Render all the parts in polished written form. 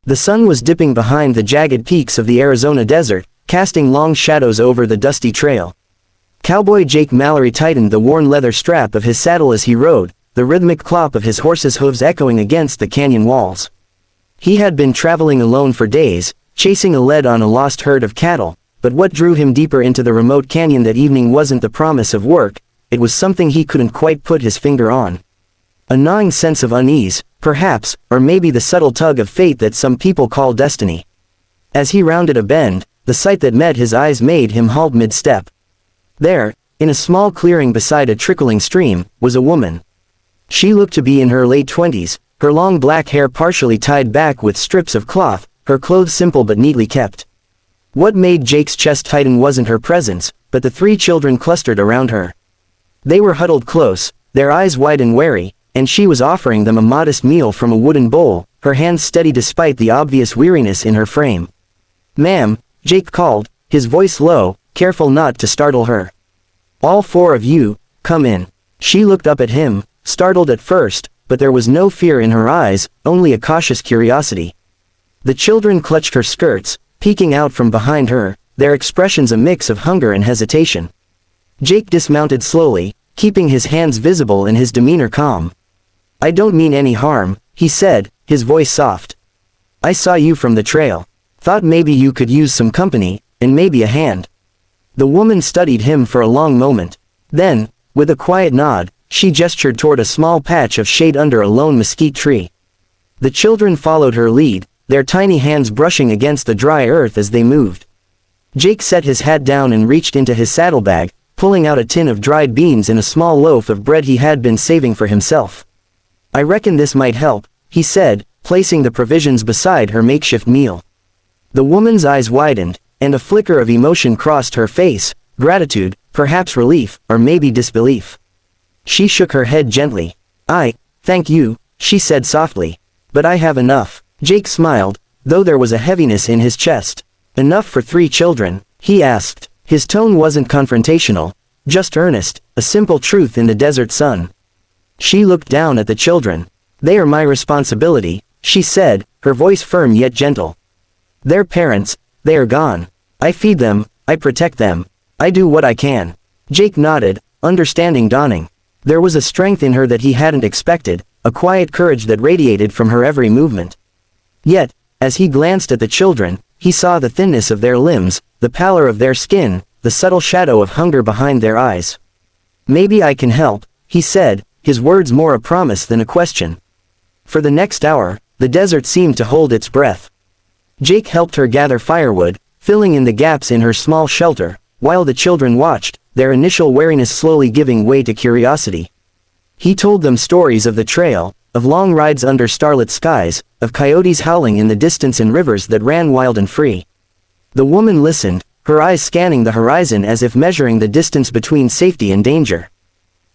The sun was dipping behind the jagged peaks of the Arizona desert, casting long shadows over the dusty trail. Cowboy Jake Mallory tightened the worn leather strap of his saddle as he rode, the rhythmic clop of his horse's hooves echoing against the canyon walls. He had been traveling alone for days, chasing a lead on a lost herd of cattle, but what drew him deeper into the remote canyon that evening wasn't the promise of work, it was something he couldn't quite put his finger on. A gnawing sense of unease, perhaps, or maybe the subtle tug of fate that some people call destiny. As he rounded a bend, the sight that met his eyes made him halt mid-step. There, in a small clearing beside a trickling stream, was a woman. She looked to be in her late 20s, her long black hair partially tied back with strips of cloth, her clothes simple but neatly kept. What made Jake's chest tighten wasn't her presence, but the 3 children clustered around her. They were huddled close, their eyes wide and wary, and she was offering them a modest meal from a wooden bowl, her hands steady despite the obvious weariness in her frame. "Ma'am," Jake called, his voice low, careful not to startle her. "All 4 of you, come in." She looked up at him, startled at first, but there was no fear in her eyes, only a cautious curiosity. The children clutched her skirts, peeking out from behind her, their expressions a mix of hunger and hesitation. Jake dismounted slowly, keeping his hands visible and his demeanor calm. "I don't mean any harm," he said, his voice soft. "I saw you from the trail. Thought maybe you could use some company, and maybe a hand." The woman studied him for a long moment. Then, with a quiet nod, she gestured toward a small patch of shade under a lone mesquite tree. The children followed her lead, their tiny hands brushing against the dry earth as they moved. Jake set his hat down and reached into his saddlebag, pulling out a tin of dried beans and a small loaf of bread he had been saving for himself. "I reckon this might help," he said, placing the provisions beside her makeshift meal. The woman's eyes widened, and a flicker of emotion crossed her face, gratitude, perhaps relief, or maybe disbelief. She shook her head gently. "Thank you," she said softly. "But I have enough." Jake smiled, though there was a heaviness in his chest. "Enough for 3 children?" he asked. His tone wasn't confrontational, just earnest, a simple truth in the desert sun. She looked down at the children. "They are my responsibility," she said, her voice firm yet gentle. "Their parents, they are gone. I feed them, I protect them. I do what I can." Jake nodded, understanding dawning. There was a strength in her that he hadn't expected, a quiet courage that radiated from her every movement. Yet, as he glanced at the children, he saw the thinness of their limbs, the pallor of their skin, the subtle shadow of hunger behind their eyes. "Maybe I can help," he said, his words more a promise than a question. For the next hour, the desert seemed to hold its breath. Jake helped her gather firewood, filling in the gaps in her small shelter, while the children watched, their initial wariness slowly giving way to curiosity. He told them stories of the trail, of long rides under starlit skies, of coyotes howling in the distance and rivers that ran wild and free. The woman listened, her eyes scanning the horizon as if measuring the distance between safety and danger.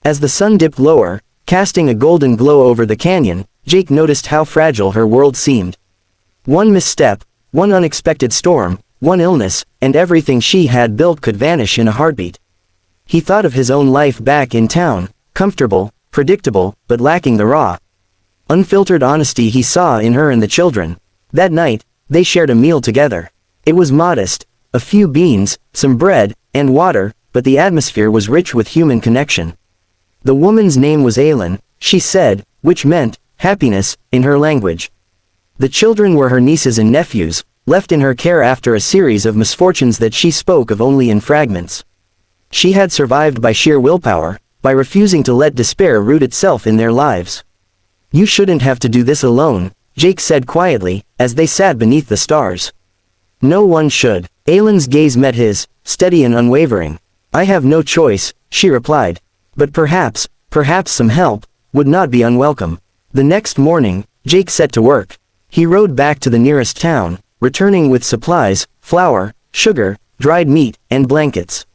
As the sun dipped lower, casting a golden glow over the canyon, Jake noticed how fragile her world seemed. One misstep, one unexpected storm, one illness, and everything she had built could vanish in a heartbeat. He thought of his own life back in town, comfortable, predictable, but lacking the raw, unfiltered honesty he saw in her and the children. That night, they shared a meal together. It was modest, a few beans, some bread, and water, but the atmosphere was rich with human connection. The woman's name was Aylin, she said, which meant happiness in her language. The children were her nieces and nephews, left in her care after a series of misfortunes that she spoke of only in fragments. She had survived by sheer willpower, by refusing to let despair root itself in their lives. "You shouldn't have to do this alone," Jake said quietly, as they sat beneath the stars. "No one should." Aylin's gaze met his, steady and unwavering. "I have no choice," she replied. "But perhaps some help, would not be unwelcome." The next morning, Jake set to work. He rode back to the nearest town, returning with supplies, flour, sugar, dried meat, and blankets.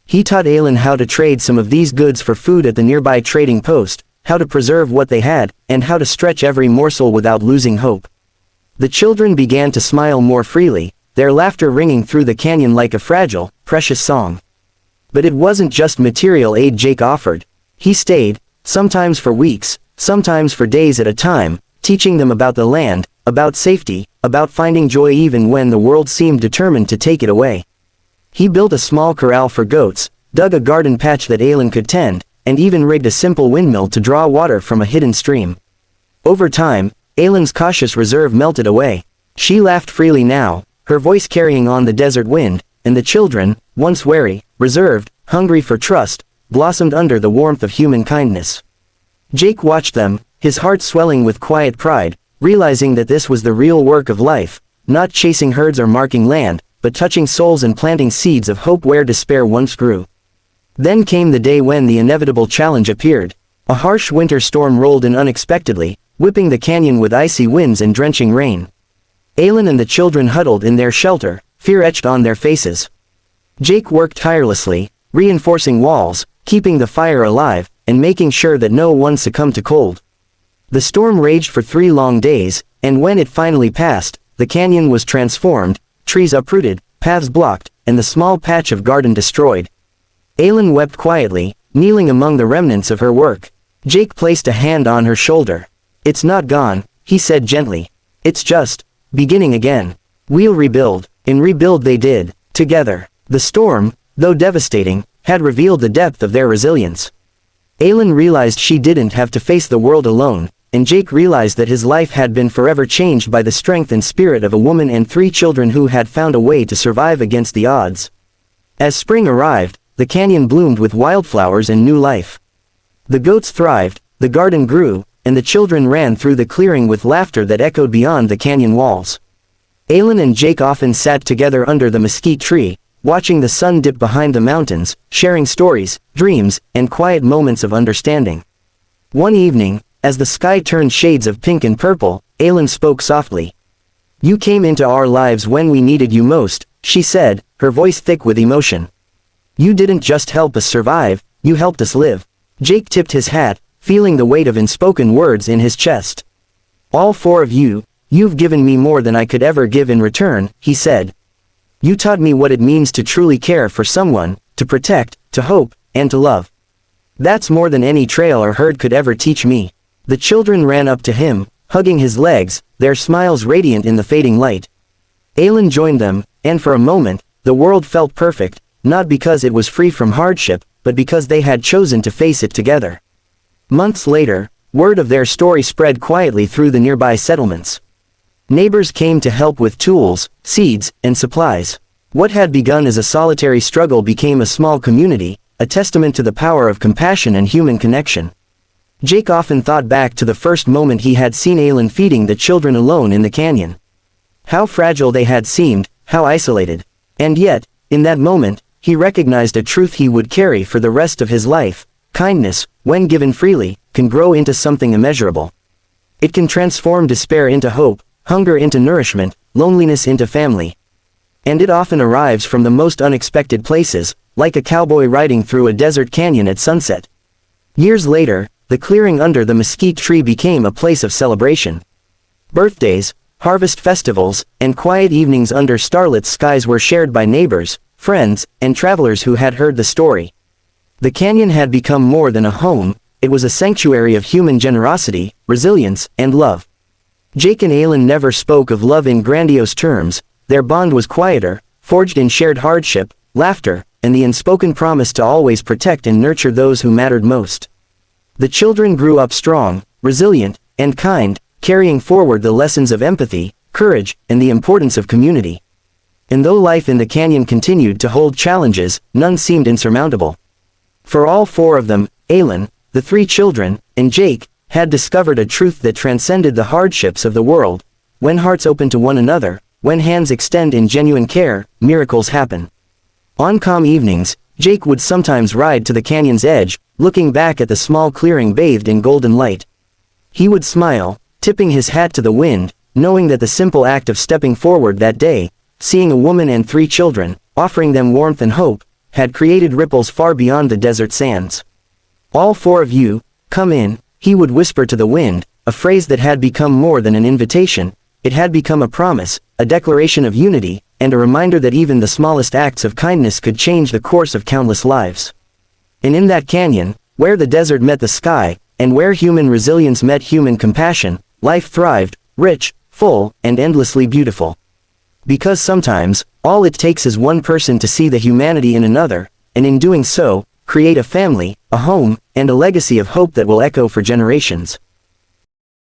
He taught Aylin how to trade some of these goods for food at the nearby trading post, how to preserve what they had, and how to stretch every morsel without losing hope. The children began to smile more freely, their laughter ringing through the canyon like a fragile, precious song. But it wasn't just material aid Jake offered. He stayed, sometimes for weeks, sometimes for days at a time, teaching them about the land, about safety, about finding joy even when the world seemed determined to take it away. He built a small corral for goats, dug a garden patch that Aylin could tend, and even rigged a simple windmill to draw water from a hidden stream. Over time, Aylin's cautious reserve melted away. She laughed freely now, her voice carrying on the desert wind, and the children, once wary, reserved, hungry for trust, blossomed under the warmth of human kindness. Jake watched them, his heart swelling with quiet pride, realizing that this was the real work of life, not chasing herds or marking land, but touching souls and planting seeds of hope where despair once grew. Then came the day when the inevitable challenge appeared. A harsh winter storm rolled in unexpectedly, whipping the canyon with icy winds and drenching rain. Aylin and the children huddled in their shelter, fear etched on their faces. Jake worked tirelessly, reinforcing walls, keeping the fire alive, and making sure that no one succumbed to cold. The storm raged for 3 long days, and when it finally passed, the canyon was transformed, trees uprooted, paths blocked, and the small patch of garden destroyed. Aylin wept quietly, kneeling among the remnants of her work. Jake placed a hand on her shoulder. "It's not gone," he said gently. "It's just beginning again. We'll rebuild." And rebuild they did, together. The storm, though devastating, had revealed the depth of their resilience. Aylin realized she didn't have to face the world alone, and Jake realized that his life had been forever changed by the strength and spirit of a woman and 3 children who had found a way to survive against the odds. As spring arrived, the canyon bloomed with wildflowers and new life. The goats thrived, the garden grew, and the children ran through the clearing with laughter that echoed beyond the canyon walls. Aylin and Jake often sat together under the mesquite tree, watching the sun dip behind the mountains, sharing stories, dreams, and quiet moments of understanding. One evening, as the sky turned shades of pink and purple, Aylin spoke softly. "You came into our lives when we needed you most," she said, her voice thick with emotion. "You didn't just help us survive, you helped us live." Jake tipped his hat, feeling the weight of unspoken words in his chest. "All 4 of you, you've given me more than I could ever give in return," he said. "You taught me what it means to truly care for someone, to protect, to hope, and to love. That's more than any trail or herd could ever teach me." The children ran up to him, hugging his legs, their smiles radiant in the fading light. Aylin joined them, and for a moment, the world felt perfect, not because it was free from hardship, but because they had chosen to face it together. Months later, word of their story spread quietly through the nearby settlements. Neighbors came to help with tools, seeds, and supplies. What had begun as a solitary struggle became a small community, a testament to the power of compassion and human connection. Jake often thought back to the first moment he had seen Aylin feeding the children alone in the canyon. How fragile they had seemed, how isolated. And yet, in that moment, he recognized a truth he would carry for the rest of his life: kindness, when given freely, can grow into something immeasurable. It can transform despair into hope, hunger into nourishment, loneliness into family. And it often arrives from the most unexpected places, like a cowboy riding through a desert canyon at sunset. Years later, the clearing under the mesquite tree became a place of celebration. Birthdays, harvest festivals, and quiet evenings under starlit skies were shared by neighbors, friends, and travelers who had heard the story. The canyon had become more than a home, it was a sanctuary of human generosity, resilience, and love. Jake and Aylin never spoke of love in grandiose terms, their bond was quieter, forged in shared hardship, laughter, and the unspoken promise to always protect and nurture those who mattered most. The children grew up strong, resilient, and kind, carrying forward the lessons of empathy, courage, and the importance of community. And though life in the canyon continued to hold challenges, none seemed insurmountable. For all 4 of them, Aylin, the 3 children, and Jake, had discovered a truth that transcended the hardships of the world: when hearts open to one another, when hands extend in genuine care, miracles happen. On calm evenings, Jake would sometimes ride to the canyon's edge, looking back at the small clearing bathed in golden light. He would smile, tipping his hat to the wind, knowing that the simple act of stepping forward that day, seeing a woman and 3 children, offering them warmth and hope, had created ripples far beyond the desert sands. "All 4 of you, come in," he would whisper to the wind, a phrase that had become more than an invitation. It had become a promise, a declaration of unity, and a reminder that even the smallest acts of kindness could change the course of countless lives. And in that canyon, where the desert met the sky, and where human resilience met human compassion, life thrived, rich, full, and endlessly beautiful. Because sometimes, all it takes is one person to see the humanity in another, and in doing so, create a family, a home, and a legacy of hope that will echo for generations.